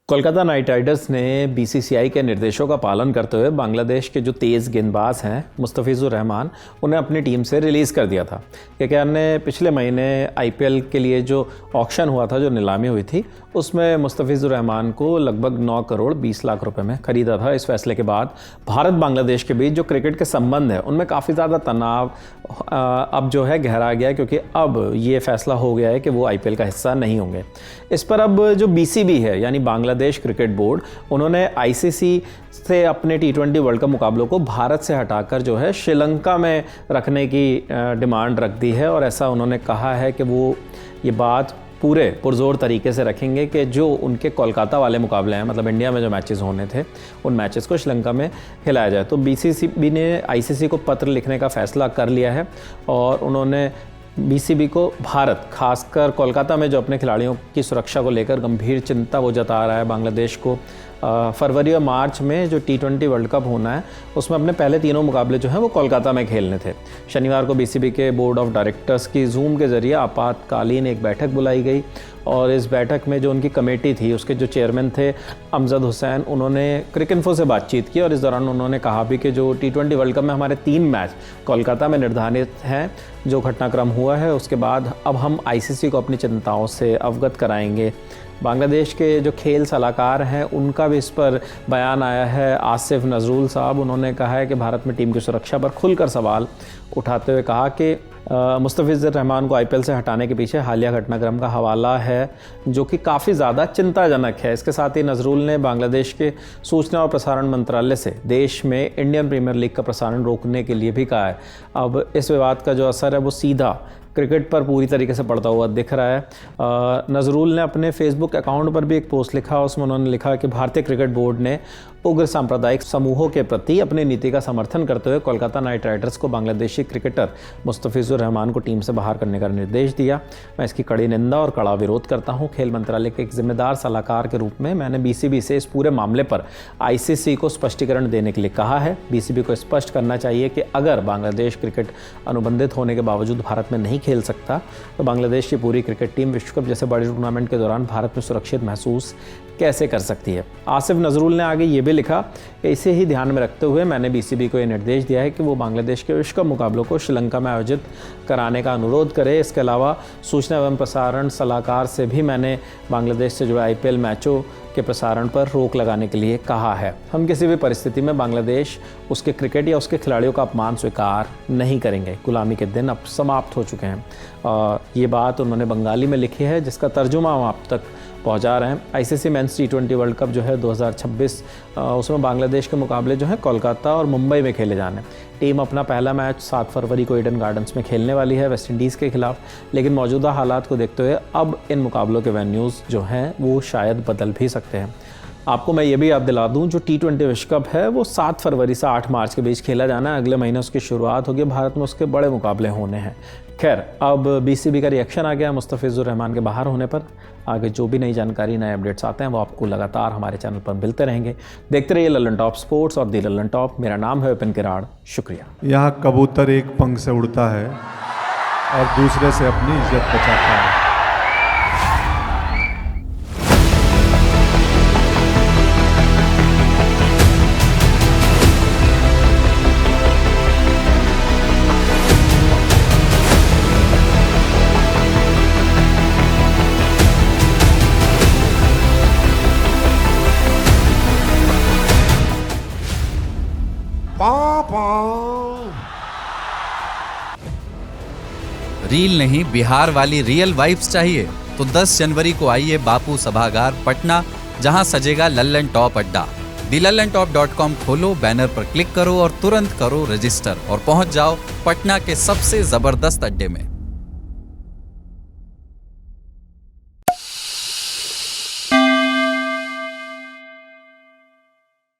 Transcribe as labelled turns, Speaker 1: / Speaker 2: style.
Speaker 1: Kolkata night Riders ने BCCI के निर्देशों का पालन करते हुए बांग्लादेश के जो तेज़ गेंदबाज हैं मुस्तफिजुर रहमान उन्हें अपनी टीम से रिलीज़ कर दिया था। केकेआर ने पिछले महीने आईपीएल के लिए जो ऑक्शन हुआ था, जो नीलामी हुई थी, उसमें मुस्तफिजुर रहमान को लगभग 9 करोड़ 20 लाख रुपए में खरीदा था। इस फैसले के बाद भारत बांग्लादेश के बीच जो क्रिकेट के संबंध है उनमें काफ़ी ज़्यादा तनाव अब जो है गहरा गया, क्योंकि अब ये फैसला हो गया है कि वो आईपीएल का हिस्सा नहीं होंगे। इस पर अब जो बीसीबी है यानी बांग्लादेश क्रिकेट बोर्ड, उन्होंने आईसीसी से अपने टी20 वर्ल्ड कप मुकाबलों को भारत से हटाकर जो है श्रीलंका में रखने की डिमांड रख दी है। और ऐसा उन्होंने कहा है कि वो ये बात पूरे पुरजोर तरीके से रखेंगे कि जो उनके कोलकाता वाले मुकाबले हैं, मतलब इंडिया में जो मैचेस होने थे, उन मैचेस को श्रीलंका में खिलाया जाए। तो बीसीसीबी ने आईसीसी को पत्र लिखने का फैसला कर लिया है और उन्होंने बीसीबी को भारत, खासकर कोलकाता में जो अपने खिलाड़ियों की सुरक्षा को लेकर गंभीर चिंता वो जता रहा है, बांग्लादेश को फरवरी और मार्च में जो टी20 वर्ल्ड कप होना है उसमें अपने पहले तीनों मुकाबले जो हैं वो कोलकाता में खेलने थे। शनिवार को बीसीबी के बोर्ड ऑफ डायरेक्टर्स की जूम के ज़रिए आपातकालीन एक बैठक बुलाई गई और इस बैठक में जो उनकी कमेटी थी उसके जो चेयरमैन थे अमजद हुसैन, उन्होंने क्रिकइन्फो से बातचीत की और इस दौरान उन्होंने कहा भी कि जो टी20 वर्ल्ड कप में हमारे 3 मैच कोलकाता में निर्धारित हैं, जो घटनाक्रम हुआ है उसके बाद अब हम आईसीसी को अपनी चिंताओं से अवगत कराएंगे। बांग्लादेश के जो खेल सलाहकार हैं उनका भी इस पर बयान आया है। आसिफ नजरुल साहब, उन्होंने कहा है कि भारत में टीम की सुरक्षा पर खुलकर सवाल उठाते हुए कहा कि मुस्तफिजुर रहमान को आईपीएल से हटाने के पीछे हालिया घटनाक्रम का हवाला है, जो कि काफ़ी ज़्यादा चिंताजनक है। इसके साथ ही नजरुल ने बांग्लादेश के सूचना और प्रसारण मंत्रालय से देश में इंडियन प्रीमियर लीग का प्रसारण रोकने के लिए भी कहा है। अब इस विवाद का जो असर है वो सीधा क्रिकेट पर पूरी तरीके से पड़ता हुआ दिख रहा है। नजरुल ने अपने फेसबुक अकाउंट पर भी एक पोस्ट लिखा, उसमें उन्होंने लिखा कि भारतीय क्रिकेट बोर्ड ने उग्र सांप्रदायिक समूहों के प्रति अपनी नीति का समर्थन करते हुए कोलकाता नाइट राइडर्स को बांग्लादेशी क्रिकेटर मुस्तफिजुर रहमान को टीम से बाहर करने का निर्देश दिया। मैं इसकी कड़ी निंदा और कड़ा विरोध करता हूं। खेल मंत्रालय के एक जिम्मेदार सलाहकार के रूप में मैंने बीसीबी से इस पूरे मामले पर आईसीसी को स्पष्टीकरण देने के लिए कहा है। बीसीबी को स्पष्ट करना चाहिए कि अगर बांग्लादेश क्रिकेट अनुबंधित होने के बावजूद भारत में नहीं खेल सकता तो बांग्लादेश की पूरी क्रिकेट टीम विश्व कप जैसे बड़े टूर्नामेंट के दौरान भारत में सुरक्षित महसूस कैसे कर सकती है। आसिफ नजरुल ने आगे ये भी लिखा कि इसे ही ध्यान में रखते हुए मैंने बीसीबी को ये निर्देश दिया है कि वो बांग्लादेश के विश्व कप मुकाबलों को श्रीलंका में आयोजित कराने का अनुरोध करे। इसके अलावा सूचना एवं प्रसारण सलाहकार से भी मैंने बांग्लादेश से जुड़े आईपीएल मैचों के प्रसारण पर रोक लगाने के लिए कहा है। हम किसी भी परिस्थिति में बांग्लादेश, उसके क्रिकेट या उसके खिलाड़ियों का अपमान स्वीकार नहीं करेंगे। गुलामी के दिन अब समाप्त हो चुके हैं। ये बात उन्होंने बंगाली में लिखी है, जिसका तर्जुमा हम आप तक पहुंचा रहे हैं। आईसीसी मेंस टी20 वर्ल्ड कप जो है 2026, उसमें बांग्लादेश के मुकाबले जो है कोलकाता और मुंबई में खेले जाने। टीम अपना पहला मैच 7 फरवरी को ईडन गार्डन्स में खेलने वाली है वेस्ट इंडीज़ के खिलाफ, लेकिन मौजूदा हालात को देखते हुए अब इन मुकाबलों के वेन्यूज़ जो हैं वो शायद बदल भी सकते हैं। आपको मैं ये भी याद दिला दूं, जो टी20 विश्व कप है वो 7 फरवरी से 8 मार्च के बीच खेला जाना है। अगले महीने उसकी शुरुआत होगी। भारत में उसके बड़े मुकाबले होने हैं। खैर, अब बीसीबी का रिएक्शन आ गया मुस्तफिजुर रहमान के बाहर होने पर। आगे जो भी नई जानकारी, नए अपडेट्स आते हैं वो आपको लगातार हमारे चैनल पर मिलते रहेंगे। देखते रहिए लल्लन टॉप स्पोर्ट्स और दी लल्लन टॉप। मेरा नाम है विपिन किराड़। शुक्रिया।
Speaker 2: यहाँ कबूतर एक पंख से उड़ता है और दूसरे से अपनी इज्जत बचाता है।
Speaker 3: रील नहीं, बिहार वाली रियल वाइब्स चाहिए तो 10 जनवरी को आइए बापू सभागार पटना, जहां सजेगा लल्लन टॉप अड्डा। thelallanTop.com खोलो, बैनर पर क्लिक करो और तुरंत करो रजिस्टर और पहुंच जाओ पटना के सबसे जबरदस्त अड्डे में।